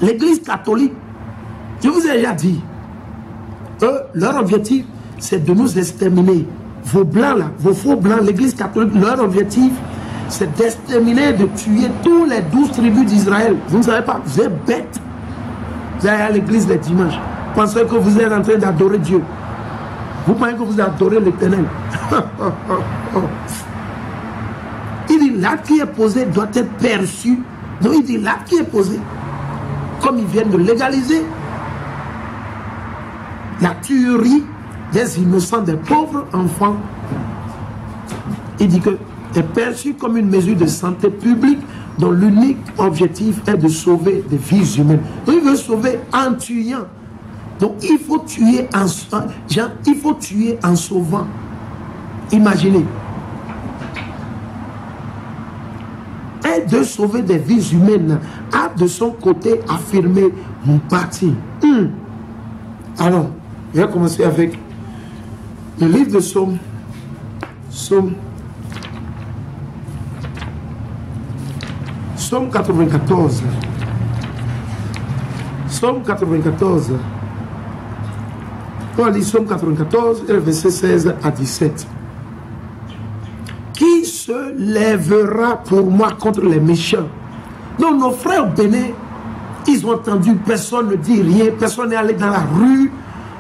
L'église catholique, je vous ai déjà dit, eux, leur objectif, c'est de nous exterminer. Vos blancs là, vos faux blancs, l'église catholique, leur objectif, c'est d'exterminer, de tuer tous les 12 tribus d'Israël. Vous ne savez pas, vous êtes bêtes. Vous allez à l'église les dimanches. Vous pensez que vous êtes en train d'adorer Dieu. Vous pensez que vous adorez l'Éternel. Il dit l'acte qui est posé doit être perçu. Donc il dit l'acte qui est posé, comme ils viennent de légaliser la tuerie des innocents, des pauvres enfants. Il dit que est perçu comme une mesure de santé publique dont l'unique objectif est de sauver des vies humaines. Donc il veut sauver en tuant. Donc il faut tuer en sauvant. Imaginez. Et de sauver des vies humaines a de son côté affirmé mon parti. Alors, je vais commencer avec le livre de Psaume 94. Psaume 94. On lit Psaume 94, verset 16 à 17. Qui se lèvera pour moi contre les méchants? Donc nos frères bénin, ils ont entendu, personne ne dit rien, personne n'est allé dans la rue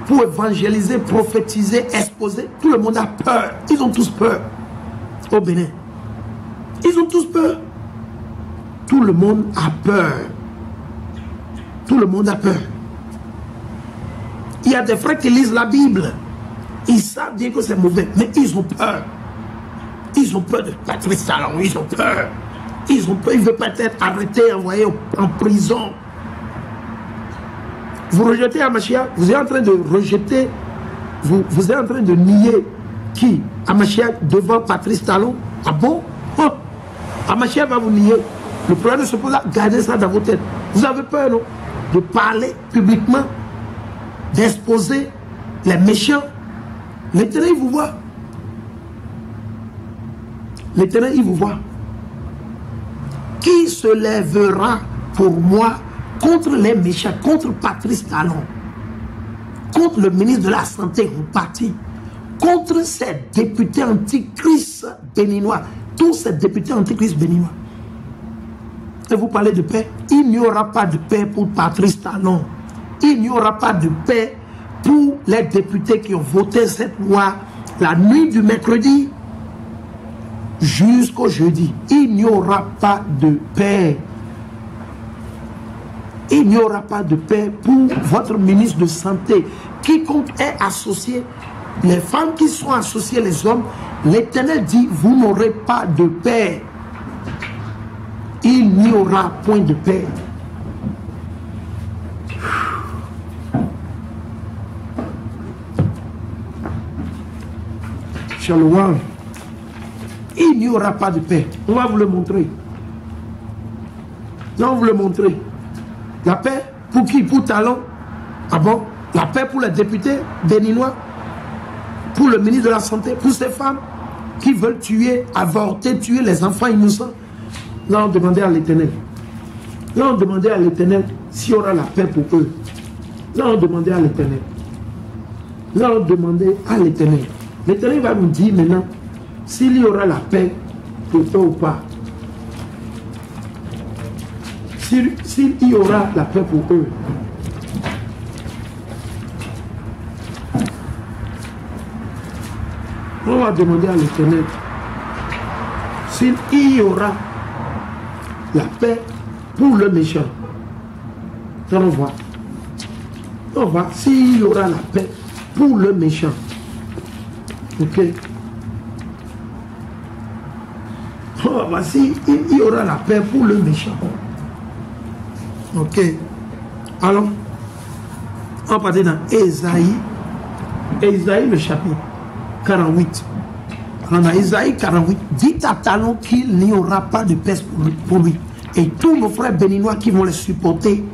pour évangéliser, prophétiser, exposer. Tout le monde a peur. Ils ont tous peur. Au Bénin. Ils ont tous peur. Tout le monde a peur. Tout le monde a peur. Il y a des frères qui lisent la Bible. Ils savent bien que c'est mauvais, mais ils ont peur. Ils ont peur de Patrice Talon. Ils ont peur. Ils ont peur. Ils veulent peut-être arrêter, envoyer en prison. Vous rejetez Amachia, vous êtes en train de rejeter, vous êtes en train de nier qui? Amachia devant Patrice Talon. Ah bon? Oh. Amachia va vous nier. Le problème se pose là, gardez ça dans vos têtes. Vous avez peur, non? De parler publiquement, d'exposer les méchants. L'Éternel, il vous voit. L'Éternel, il vous voit. Qui se lèvera pour moi contre les méchants, contre Patrice Talon, contre le ministre de la Santé au parti, contre ces députés antichrist béninois, tous ces députés antichrist béninois. Et vous parlez de paix? Il n'y aura pas de paix pour Patrice Talon. Il n'y aura pas de paix pour les députés qui ont voté cette loi la nuit du mercredi jusqu'au jeudi. Il n'y aura pas de paix. Il n'y aura pas de paix pour votre ministre de Santé. Quiconque est associé, les femmes qui sont associées, les hommes, l'Éternel dit, vous n'aurez pas de paix. Il n'y aura point de paix. Shalom. Il n'y aura pas de paix. On va vous le montrer. On va vous le montrer. La paix pour qui? Pour Talon. Ah bon? La paix pour les députés béninois, pour le ministre de la Santé, pour ces femmes qui veulent tuer, avorter, tuer les enfants innocents. Là, on demandait à l'Éternel. Là, on demandait à l'Éternel s'il y aura la paix pour eux. Là, on demandait à l'Éternel. Là, on demandait à l'Éternel. L'Éternel va nous dire maintenant s'il y aura la paix pour eux ou pas. S'il y aura la paix pour eux. On va demander à l'Éternel s'il y aura la paix pour le méchant. Ça, on voit. On va s'il y aura la paix pour le méchant. Ok. On va s'il y aura la paix pour le méchant. Ok. Alors, on va partir dans Ésaïe. Ésaïe, le chapitre 48. On a Ésaïe 48. Dites à Talon qu'il n'y aura pas de paix pour lui. Et tous nos frères béninois qui vont les supporter,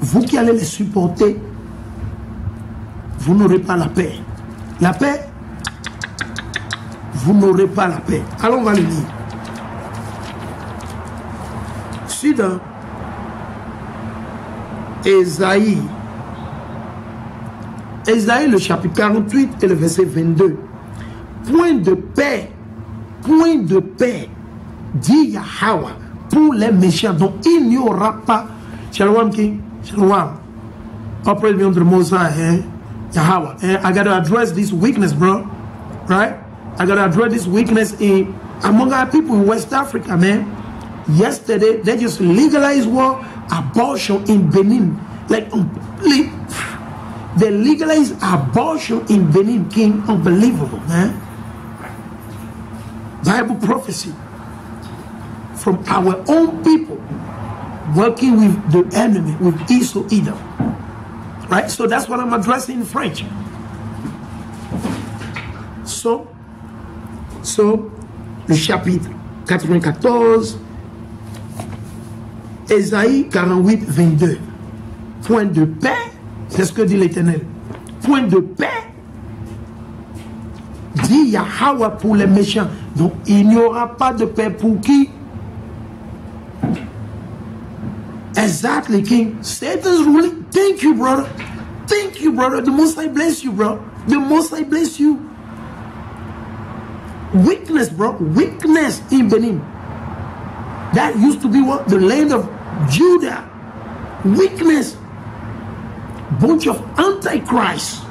vous qui allez les supporter, vous n'aurez pas la paix. La paix, vous n'aurez pas la paix. Alors on va le lire. Ésaïe. Ésaïe, le chapitre 48 et le verset 22. Point de paix, dit Yahweh, pour les méchants. Donc il n'y aura pas. Shalom King, Shalom. Operate me under the Most High, Yahweh. And I got to address this weakness, bro. Right? I got to address this weakness among our people in West Africa, man. Yesterday, they just legalized war, abortion in Benin. Like, they legalized abortion in Benin, King. Unbelievable, man. Bible prophecy from our own people working with the enemy, with Esau, Edom. Right? So that's what I'm addressing in French. So, le chapitre 94, Ésaïe 48, 22. Point de paix, c'est ce que dit l'Éternel. Point de paix, dit Yahweh pour les méchants. Donc il n'y aura pas de paix pour qui? Exactly, King. Satan's ruling. Thank you, brother. Thank you, brother. The Most High bless you, bro. The Most High bless you. Weakness, bro. Weakness in Benin. That used to be what? The land of Judah. Weakness. Bunch of antichrist.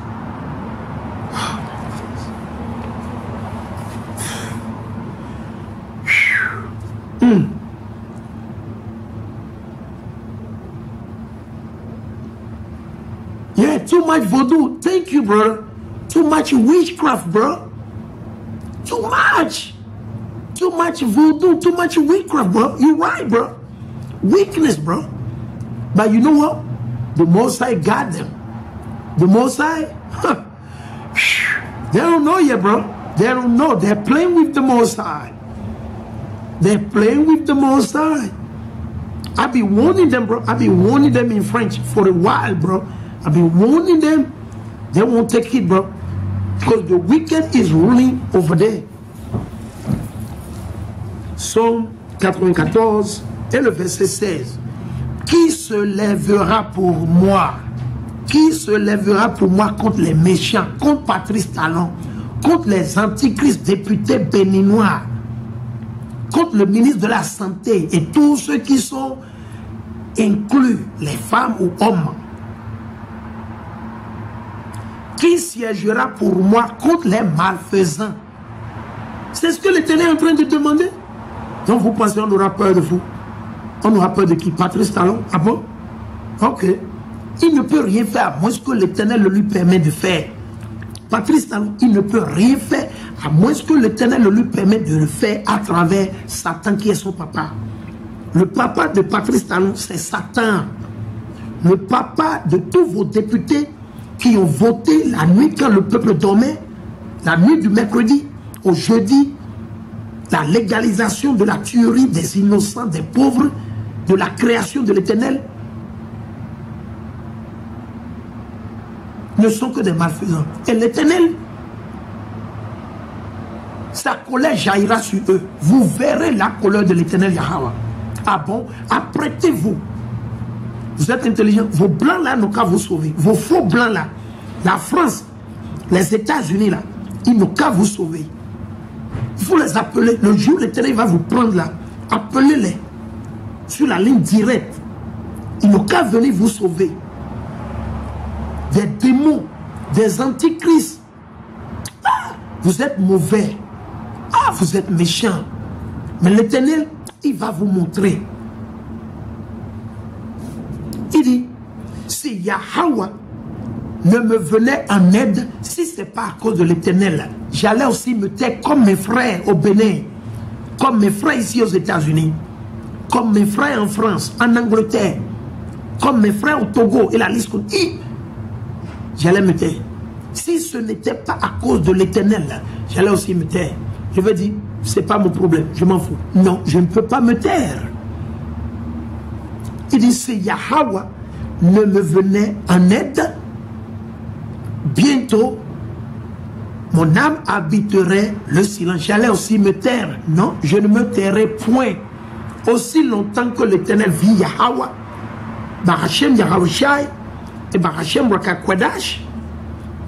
Yeah, too much voodoo. Thank you, brother. Too much witchcraft, bro. Too much. Too much voodoo, too much witchcraft, bro. You're right, bro. Weakness, bro. But you know what? The Most High got them. The Most High, they don't know yet, bro. They don't know. They're playing with the Most High. They're playing with the Most High. I've been warning them, bro. I've been warning them in French for a while, bro. I've been warning them. They won't take it, bro. Because the wicked is ruling over there. Psaume 94 et le verset 16. Qui se lèvera pour moi? Qui se lèvera pour moi contre les méchants, contre Patrice Talon, contre les antichrists députés béninois, contre le ministre de la Santé et tous ceux qui sont inclus, les femmes ou hommes? Qui siégera pour moi contre les malfaisants? C'est ce que l'Éternel est en train de demander. Donc vous pensez qu'on aura peur de vous? On aura peur de qui? Patrice Talon? Ah bon? Ok. Il ne peut rien faire à moins que l'Éternel le lui permet de faire. Patrice Talon, il ne peut rien faire à moins que l'Éternel le lui permet de le faire à travers Satan qui est son papa. Le papa de Patrice Talon, c'est Satan. Le papa de tous vos députés qui ont voté la nuit quand le peuple dormait, la nuit du mercredi au jeudi, la légalisation de la tuerie des innocents, des pauvres, de la création de l'Éternel, ne sont que des malfaisants. Et l'Éternel, sa colère jaillira sur eux. Vous verrez la colère de l'Éternel Yahweh. Ah bon? Apprêtez-vous. Vous êtes intelligents. Vos blancs là n'ont qu'à vous sauver. Vos faux blancs là, la France, les États-Unis là, ils n'ont qu'à vous sauver. Il faut les appeler. Le jour où l'Éternel va vous prendre là, appelez-les sur la ligne directe. Ils n'ont qu'à venir vous sauver. Des démons, des antichrists. Ah, vous êtes mauvais. Ah, vous êtes méchants. Mais l'Éternel, il va vous montrer. Il dit, si Yahweh ne me venait en aide, si ce n'est pas à cause de l'Éternel, j'allais aussi me taire comme mes frères au Bénin, comme mes frères ici aux États-Unis, comme mes frères en France, en Angleterre, comme mes frères au Togo et la liste continue. J'allais me taire. Si ce n'était pas à cause de l'Éternel, j'allais aussi me taire. Je veux dire, ce n'est pas mon problème, je m'en fous. Non, je ne peux pas me taire. Il dit, si Yahweh ne me venait en aide, bientôt, mon âme habiterait le silence. J'allais aussi me taire. Non, je ne me tairai point. Aussi longtemps que l'Éternel vit, Yahweh, Barachem Yaraouchai et Barachem Rakakwedash,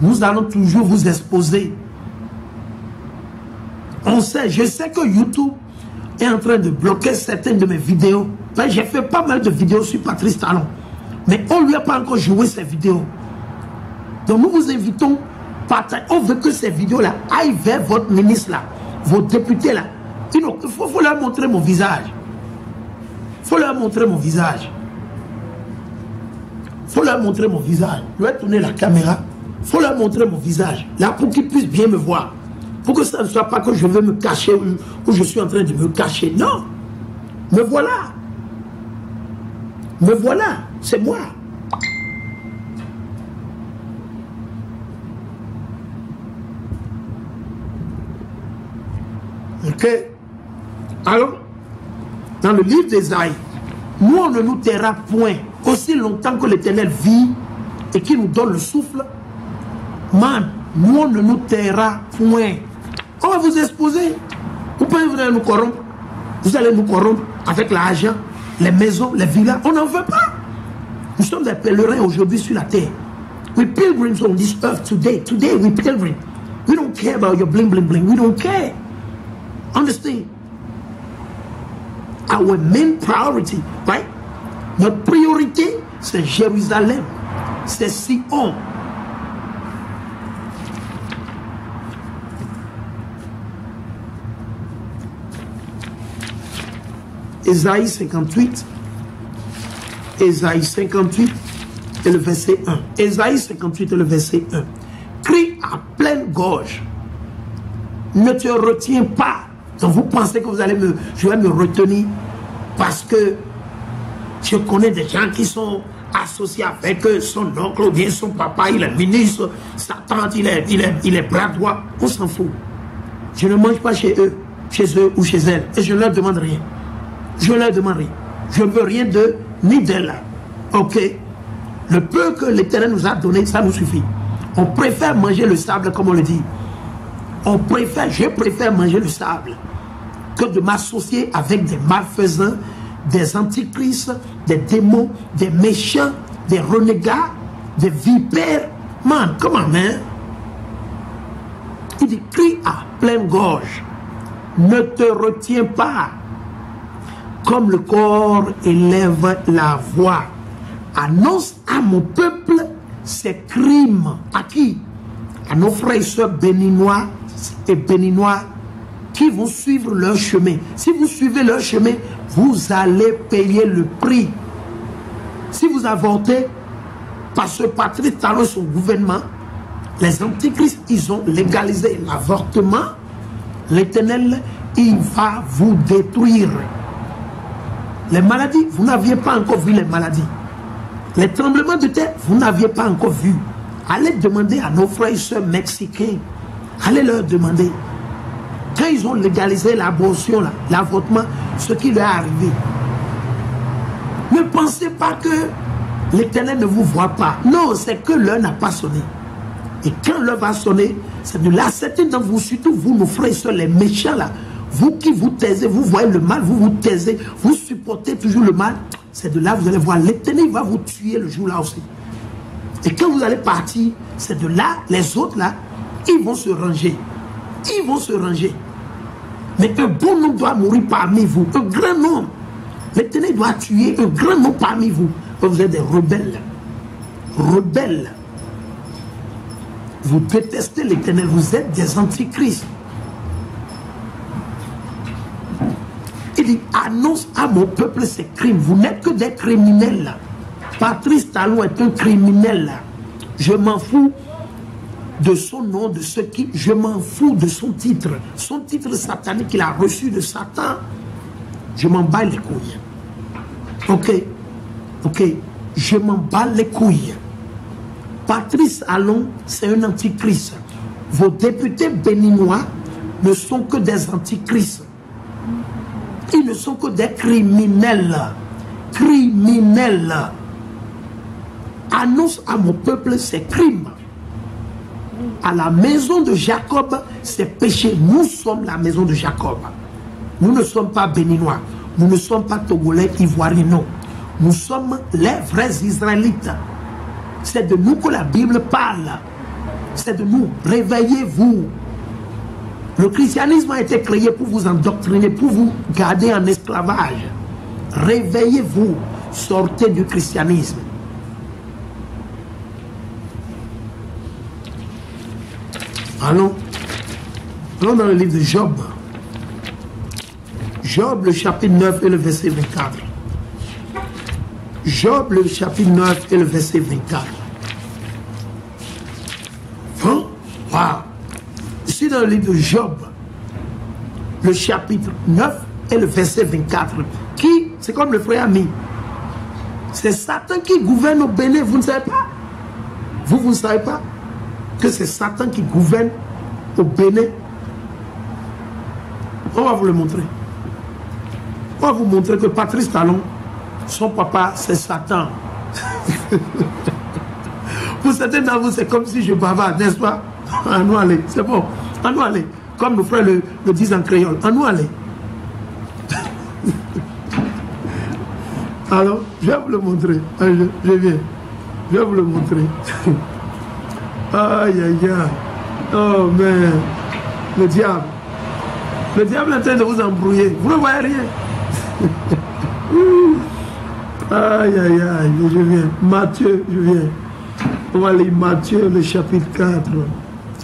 nous allons toujours vous exposer. On sait, je sais que YouTube est en train de bloquer certaines de mes vidéos. J'ai fait pas mal de vidéos sur Patrice Talon, mais on ne lui a pas encore joué ces vidéos. Donc nous vous invitons, on veut que ces vidéos-là aillent vers votre ministre-là, vos députés-là. Il faut leur montrer mon visage. Il faut leur montrer mon visage. Il faut leur montrer mon visage. Je vais tourner la caméra. Il faut leur montrer mon visage. Là, pour qu'ils puissent bien me voir. Pour que ça ne soit pas que je veux me cacher ou je suis en train de me cacher. Non. Me voilà. Me voilà. C'est moi. Ok. Alors, dans le livre d'Ésaïe, nous, on ne nous taira point aussi longtemps que l'Éternel vit et qu'il nous donne le souffle. Man, nous, on ne nous taira point. On va vous exposer. Vous pouvez venir nous corrompre. Vous allez nous corrompre avec l'argent, les maisons, les villas. On n'en veut pas. Nous sommes des pèlerins aujourd'hui sur la terre. We pilgrims on this earth today. Today we pilgrim. We don't care about your bling bling bling. We don't care. Understand? Our main priority, right? Notre priorité, c'est Jérusalem. C'est Sion. Ésaïe 58. Ésaïe 58 et le verset 1. Ésaïe 58 et le verset 1. Crie à pleine gorge. Ne te retiens pas. Donc vous pensez que je vais me retenir parce que je connais des gens qui sont associés avec son oncle ou bien son papa, il est ministre, sa tante, il est bras droit. On s'en fout. Je ne mange pas chez eux ou chez elles. Et je ne leur demande rien. Je ne leur demande rien. Je ne veux rien d'eux ni d'elles. Ok? Le peu que l'Éternel nous a donné, ça nous suffit. On préfère manger le sable, comme on le dit. Je préfère manger le sable que de m'associer avec des malfaisants, des antichrists, des démons, des méchants, des renégats, des vipères. Man, comment, hein? Il dit, crie à pleine gorge. Ne te retiens pas. Comme le corps élève la voix. Annonce à mon peuple ses crimes. À qui? À nos frères et sœurs béninois et béninois qui vont suivre leur chemin. Si vous suivez leur chemin, vous allez payer le prix. Si vous avortez, parce que Patrice Talon, son gouvernement, les antichrists, ils ont légalisé l'avortement, l'Éternel, il va vous détruire. Les maladies, vous n'aviez pas encore vu les maladies. Les tremblements de terre, vous n'aviez pas encore vu. Allez demander à nos frères et sœurs mexicains. Allez leur demander. Quand ils ont légalisé l'abortion, l'avortement, ce qui leur est arrivé. Ne pensez pas que l'Éternel ne vous voit pas. Non, c'est que l'heure n'a pas sonné. Et quand l'heure va sonner, c'est de là, certains d'entre vous, surtout vous, nos frères et sœurs, les méchants là, vous qui vous taisez, vous voyez le mal, vous vous taisez, vous supportez toujours le mal, c'est de là vous allez voir, l'Éternel va vous tuer le jour là aussi. Et quand vous allez partir, c'est de là, les autres là, ils vont se ranger. Ils vont se ranger. Mais un bon nombre doit mourir parmi vous. Un grand nombre. L'Éternel doit tuer un grand nombre parmi vous. Vous êtes des rebelles. Rebelles. Vous détestez l'Éternel. Vous êtes des antichrists. Il dit, annonce à mon peuple ses crimes. Vous n'êtes que des criminels. Patrice Talon est un criminel. Je m'en fous de son nom, de ce qui... Je m'en fous de son titre. Son titre satanique qu'il a reçu de Satan. Je m'en bats les couilles. Ok. Ok. Je m'en bats les couilles. Patrice Talon, c'est un antichrist. Vos députés béninois ne sont que des antichrists. Ils ne sont que des criminels. Criminels. Annonce à mon peuple ses crimes. À la maison de Jacob, ses péchés. Nous sommes la maison de Jacob. Nous ne sommes pas béninois. Nous ne sommes pas togolais, ivoiriens, non. Nous sommes les vrais Israélites. C'est de nous que la Bible parle. C'est de nous. Réveillez-vous. Le christianisme a été créé pour vous endoctriner, pour vous garder en esclavage. Réveillez-vous. Sortez du christianisme. Allons dans le livre de Job. Job, le chapitre 9 et le verset 24. Job, le chapitre 9 et le verset 24. Hein? Wow. Ici dans le livre de Job, le chapitre 9 et le verset 24. Qui, c'est comme le frère ami. C'est Satan qui gouverne au Bénin, vous ne savez pas? Vous ne savez pas que c'est Satan qui gouverne au Bénin? On va vous le montrer. On va vous montrer que Patrice Talon, son papa, c'est Satan. Pour certains d'entre vous, c'est comme si je bavarde, n'est-ce pas? En nous aller, c'est bon. En nous aller. Comme nos frères le disent en créole. En nous aller. Alors, je vais vous le montrer. Je viens. Je vais vous le montrer. Aïe, aïe, aïe. Oh, mais le diable. Le diable est en train de vous embrouiller. Vous ne voyez rien. Aïe, aïe, aïe. Je viens. Matthieu, je viens. On va lire Matthieu, le chapitre 4.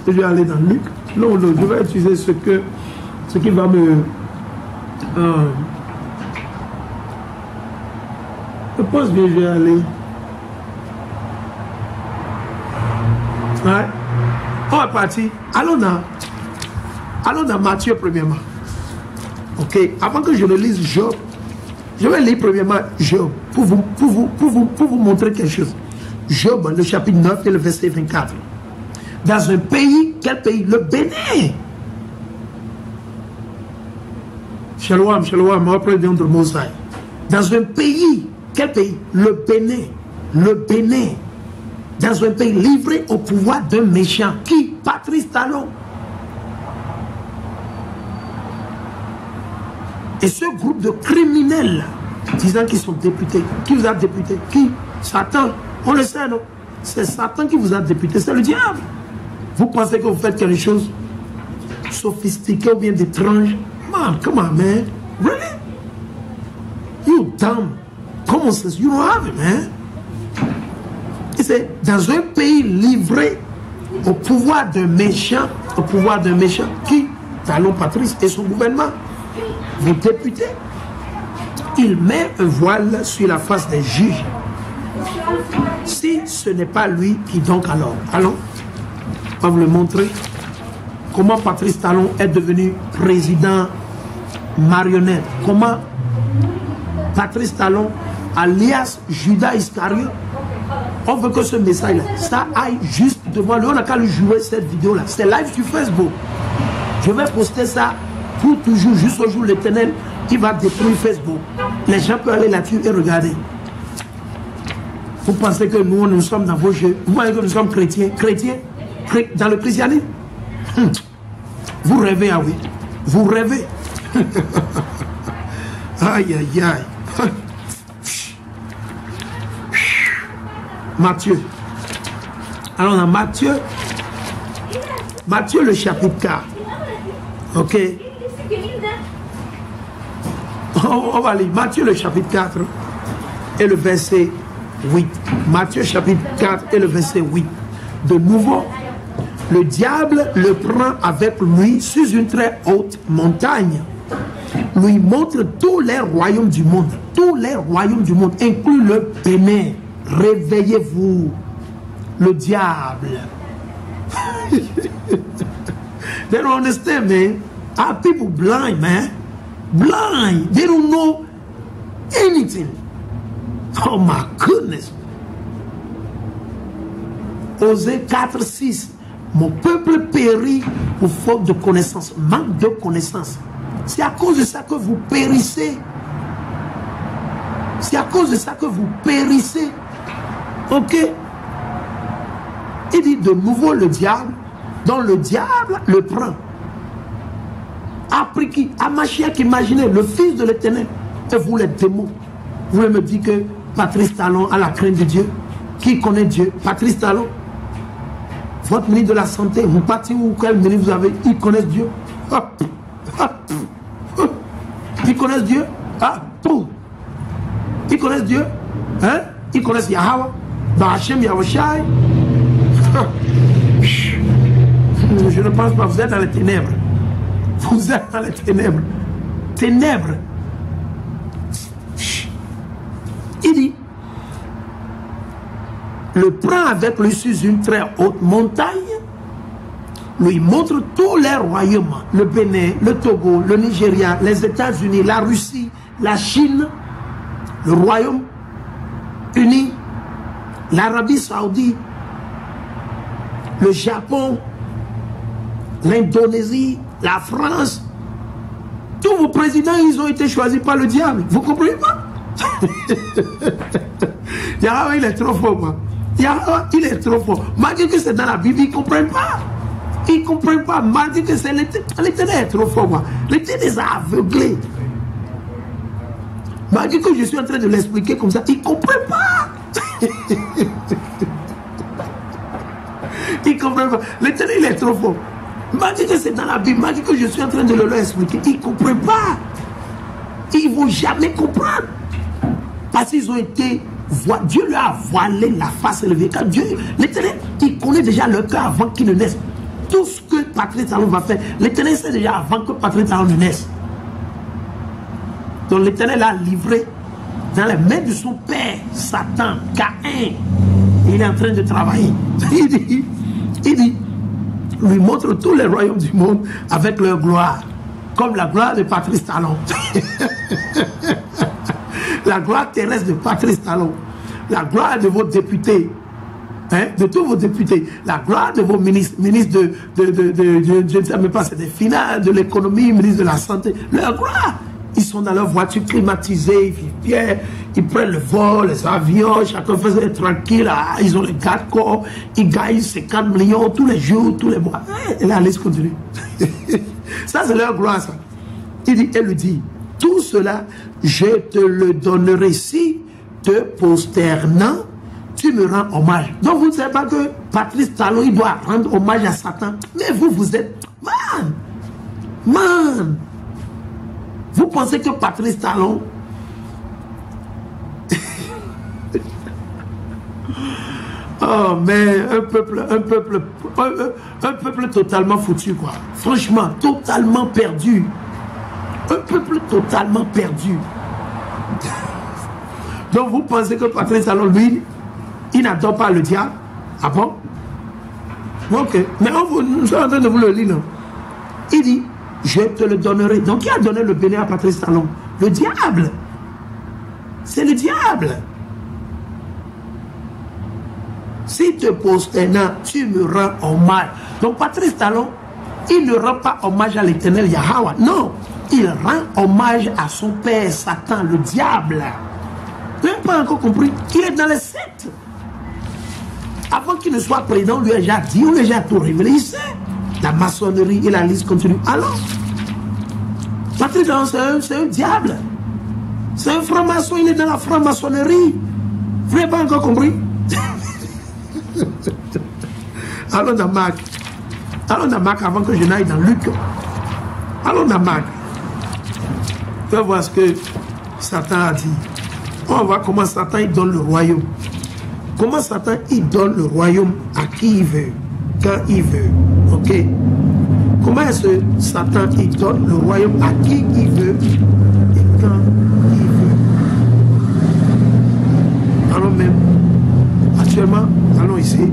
Je vais aller dans Luc. Non, non, je vais utiliser ce qui va me... je pense bien, je vais aller. Ouais. On va partir. Allons dans Matthieu premièrement. Ok. Avant que je ne lise Job, je vais lire premièrement Job pour vous montrer quelque chose. Job, le chapitre 9 et le verset 24. Dans un pays, quel pays? Le Bénin. Shalom, shalom, après de Mosaï. Dans un pays, quel pays? Le Bénin. Le Bénin. Dans un pays livré au pouvoir d'un méchant. Qui? Patrice Talon. Et ce groupe de criminels, disant qu'ils sont députés. Qui vous a député? Qui? Satan. On le sait, non? C'est Satan qui vous a député. C'est le diable. Vous pensez que vous faites quelque chose sophistiqué ou bien d'étrange? Man, come on, man. Really? You dumb. Comment ça? You don't have it, man. Et c'est dans un pays livré au pouvoir d'un méchant, qui? Talon Patrice et son gouvernement. Vos députés. Il met un voile sur la face des juges. Si ce n'est pas lui, qui donc alors? Allons, on va vous le montrer. Comment Patrice Talon est devenu président marionnette. Comment Patrice Talon, alias Judas Iscariot, on veut que ce message-là, ça aille juste devant lui. On n'a qu'à lui jouer cette vidéo-là. C'est live sur Facebook. Je vais poster ça pour toujours, jusqu'au jour l'Éternel qui va détruire Facebook. Les gens peuvent aller là-dessus et regarder. Vous pensez que nous sommes dans vos jeux? Vous pensez que nous sommes chrétiens? Dans le christianisme? Vous rêvez, ah oui. Vous rêvez. Aïe, aïe, aïe. Matthieu. Alors, on a Matthieu. Matthieu, le chapitre 4. Ok. On va lire Matthieu, le chapitre 4 et le verset 8. Matthieu, chapitre 4 et le verset 8. De nouveau, le diable le prend avec lui sur une très haute montagne. Lui montre tous les royaumes du monde. Tous les royaumes du monde, inclus le Bénin. Réveillez-vous. Le diable. They don't understand, man. Our people blind, man. Blind. They don't know anything. Oh my goodness. Osée 4, 6. Mon peuple périt pour faute de connaissance, manque de connaissance. C'est à cause de ça que vous périssez. C'est à cause de ça que vous périssez. Ok? Il dit de nouveau le diable, dont le diable le prend. Après qui? Amachiac, imaginez, le fils de l'Éternel. Et vous les démons. Vous voulez me dire que Patrice Talon a la crainte de Dieu? Qui connaît Dieu? Patrice Talon. Votre ministre de la Santé, vous partez où? Quel ministre vous avez? Ils connaissent Dieu. Ils connaissent Dieu? Ils connaissent Dieu? Hein? Ils connaissent Yahweh? Bahashem Yahushai? Je ne pense pas, vous êtes dans les ténèbres. Vous êtes dans les ténèbres. Ténèbres. Il dit, le prend avec lui sur une très haute montagne, lui montre tous les royaumes, le Bénin, le Togo, le Nigeria, les États-Unis, la Russie, la Chine, le Royaume-Uni, l'Arabie Saoudite, le Japon, l'Indonésie, la France. Tous vos présidents, ils ont été choisis par le diable. Vous comprenez pas? Yahweh, il est trop fort, moi. Yahweh, il est trop fort. Malgré que c'est dans la Bible, ils ne comprennent pas. Ils ne comprennent pas. Malgré que c'est l'Éternel est trop fort, moi. L'Éternel les a aveuglés. Malgré que je suis en train de l'expliquer comme ça, ils ne comprennent pas. Ils ne comprennent pas. L'Éternel, il est trop fort. Malgré que c'est dans la Bible, malgré que je suis en train de leur expliquer, ils ne comprennent pas. Ils ne vont jamais comprendre. Parce qu'ils ont été... Dieu leur a voilé la face élevée. Quand Dieu, l'Éternel, il connaît déjà leur cœur avant qu'il ne naisse. Tout ce que Patrice Talon va faire, l'Éternel sait déjà avant que Patrice Talon ne naisse. Donc l'Éternel a livré dans les mains de son père, Satan, Caïn. Il est en train de travailler. Il dit, lui montre tous les royaumes du monde avec leur gloire. Comme la gloire de Patrice Talon. La gloire terrestre de Patrice Talon. La gloire de vos députés. Hein, de tous vos députés. La gloire de vos ministres. Ministres je ne sais même pas, c'est des finances, de l'économie, ministres de la santé. Leur gloire. Ils sont dans leur voiture climatisée, ils vivent bien, ils prennent le vol, les avions, chacun fait tranquille, ils ont les gardes-corps, ils gagnent 50 millions tous les jours, tous les mois. Et la liste continue. Ça, c'est leur gloire, ça. Elle lui dit, tout cela, je te le donnerai si, te prosternant, tu me rends hommage. Donc, vous ne savez pas que Patrice Talon, il doit rendre hommage à Satan. Mais vous, vous êtes... Man! Vous pensez que Patrice Talon... Oh, mais un peuple totalement foutu, quoi. Franchement, totalement perdu. Un peuple totalement perdu. Donc vous pensez que Patrice Talon, lui, il n'adore pas le diable? Ah bon? Ok. Mais nous sommes en train de vous le lire, non? Il dit, je te le donnerai. Donc qui a donné le bénin à Patrice Talon? Le diable. C'est le diable. Si te prosternant, tu me rends hommage. Donc Patrice Talon, il ne rend pas hommage à l'Éternel Yahweh. Non, il rend hommage à son père Satan, le diable. Vous n'avez pas encore compris? Il est dans les sectes. Avant qu'il ne soit président, on lui a déjà dit, on lui a déjà tout révélé. Il sait. La maçonnerie et la liste continue. Alors, Patrice Talon, c'est un diable. C'est un franc-maçon, il est dans la franc-maçonnerie. Vous n'avez pas encore compris? Allons dans Marc. Allons dans Marc avant que je n'aille dans Luc. Allons dans Marc. On va voir ce que Satan a dit. On va voir comment Satan il donne le royaume. Comment Satan il donne le royaume à qui il veut, quand il veut. Ok? Comment est-ce que Satan il donne le royaume à qui il veut et quand il veut? Allons même. Actuellement, allons ici.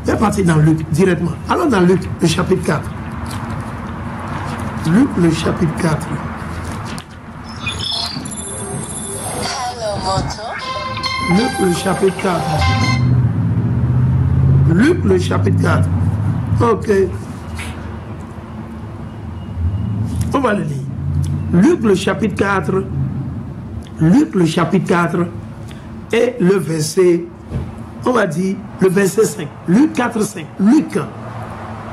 On est parti dans Luc directement. Allons dans Luc, le chapitre 4. Luc, le chapitre 4. Luc, le chapitre 4. Luc, le chapitre 4. Ok. On va le lire. Luc, le chapitre 4. Luc, le chapitre 4. Et le verset, on va dire, le verset 5. Luc 4, 5. Luc.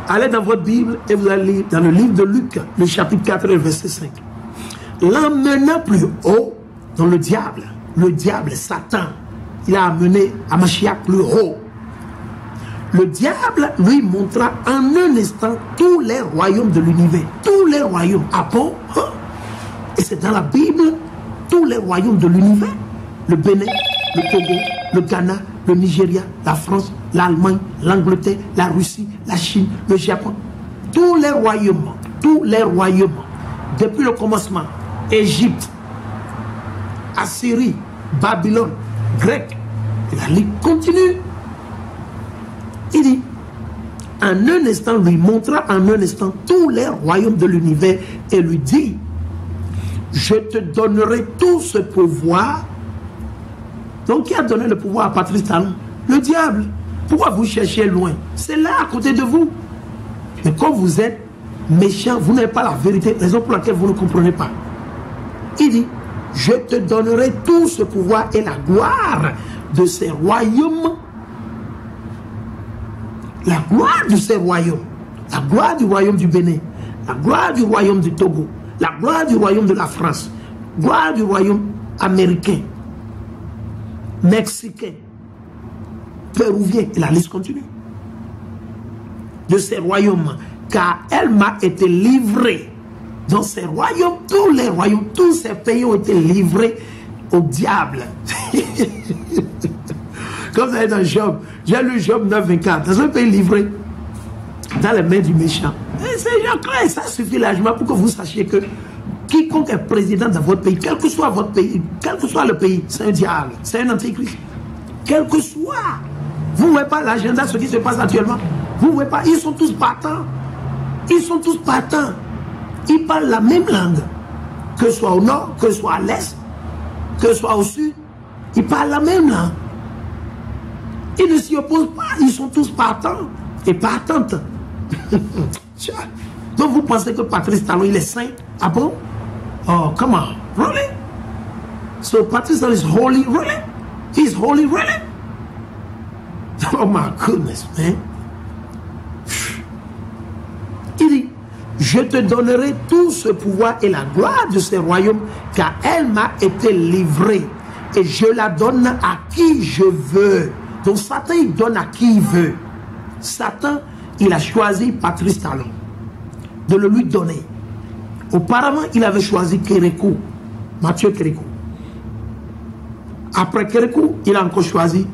Allez dans votre Bible et vous allez lire dans le livre de Luc, le chapitre 4, le verset 5. L'emmenant plus haut, dans le diable, le diable, Satan, il a amené à Mashiach le haut. Le diable lui montra en un instant tous les royaumes de l'univers. Tous les royaumes. Ah bon? Et c'est dans la Bible, tous les royaumes de l'univers. Le Bénin, le Togo, le Ghana, le Nigeria, la France, l'Allemagne, l'Angleterre, la Russie, la Chine, le Japon. Tous les royaumes. Tous les royaumes. Depuis le commencement. Égypte, Assyrie, Babylone, Grec. Et la Ligue continue. Il dit, en un instant, lui montra en un instant tous les royaumes de l'univers et lui dit, je te donnerai tout ce pouvoir. Donc, qui a donné le pouvoir à Patrice Talon? Le diable. Pourquoi vous cherchez loin? C'est là, à côté de vous. Mais quand vous êtes méchant, vous n'avez pas la vérité, raison pour laquelle vous ne comprenez pas. Il dit, je te donnerai tout ce pouvoir et la gloire de ces royaumes. La gloire de ces royaumes. La gloire du royaume du Bénin. La gloire du royaume du Togo. La gloire du royaume de la France. Gloire du royaume américain. Mexicain. Péruvien. Et la liste continue. De ces royaumes. Car elle m'a été livrée. Dans ces royaumes, tous les royaumes, tous ces pays ont été livrés au diable. Comme ça est dans Job. J'ai lu Job 9:24. Dans un pays livré dans les mains du méchant. C'est clair, ça suffit largement pour que vous sachiez que quiconque est président dans votre pays, quel que soit votre pays, quel que soit le pays, c'est un diable, c'est un antichrist. Quel que soit. Vous ne voyez pas l'agenda, ce qui se passe actuellement. Vous ne voyez pas, ils sont tous partants. Ils sont tous partants. Ils parlent la même langue. Que ce soit au nord, que ce soit à l'est, que ce soit au sud. Ils parlent la même langue. Ils ne s'y opposent pas. Ils sont tous partants et partantes. Donc vous pensez que Patrice Talon, il est saint? Ah bon? Oh, come on. Really? So Patrice Talon is holy? Really? He's holy? Really? Oh my goodness, man. Il dit, je te donnerai tout ce pouvoir et la gloire de ces royaumes, car elle m'a été livrée. Et je la donne à qui je veux. Donc Satan, il donne à qui il veut. Satan, il a choisi Patrice Talon de le lui donner. Auparavant, il avait choisi Kérékou, Mathieu Kérékou. Après Kérékou, il a encore choisi